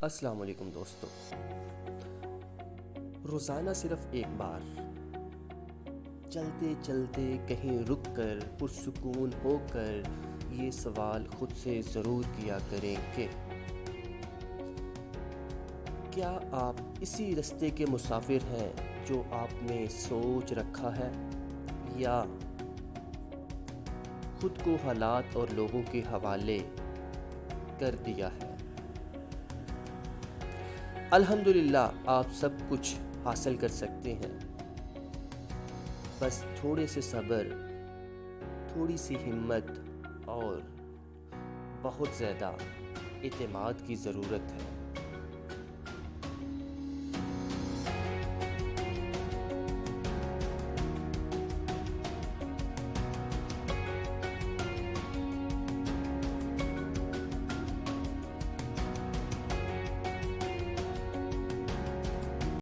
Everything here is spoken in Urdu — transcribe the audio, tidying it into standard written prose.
السلام علیکم دوستو، روزانہ صرف ایک بار چلتے چلتے کہیں رک کر پرسکون ہو کر یہ سوال خود سے ضرور کیا کریں کہ کیا آپ اسی رستے کے مسافر ہیں جو آپ نے سوچ رکھا ہے، یا خود کو حالات اور لوگوں کے حوالے کر دیا ہے؟ الحمدللہ آپ سب کچھ حاصل کر سکتے ہیں، بس تھوڑے سے صبر، تھوڑی سی ہمت اور بہت زیادہ اعتماد کی ضرورت ہے۔